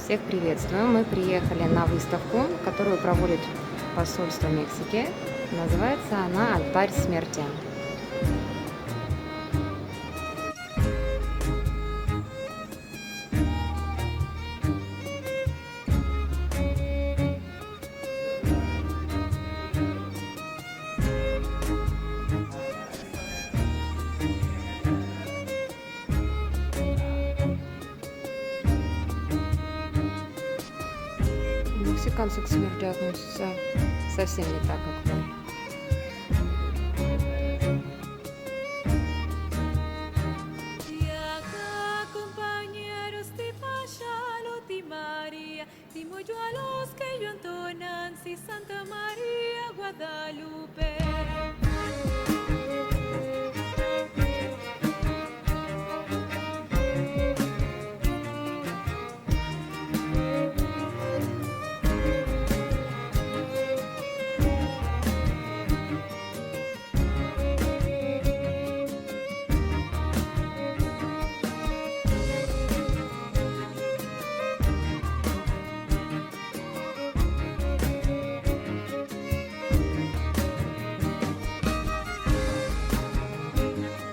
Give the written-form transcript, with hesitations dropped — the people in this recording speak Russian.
Всех приветствую. Мы приехали на выставку, которую проводит посольство Мексики. Называется она «Алтарь смерти». Мексиканцы к смерти относятся совсем не так, как мы. Y acá, compañeros de Pachalot y María, dimos yo a los que yo entonan, si Santa María Guadalupe.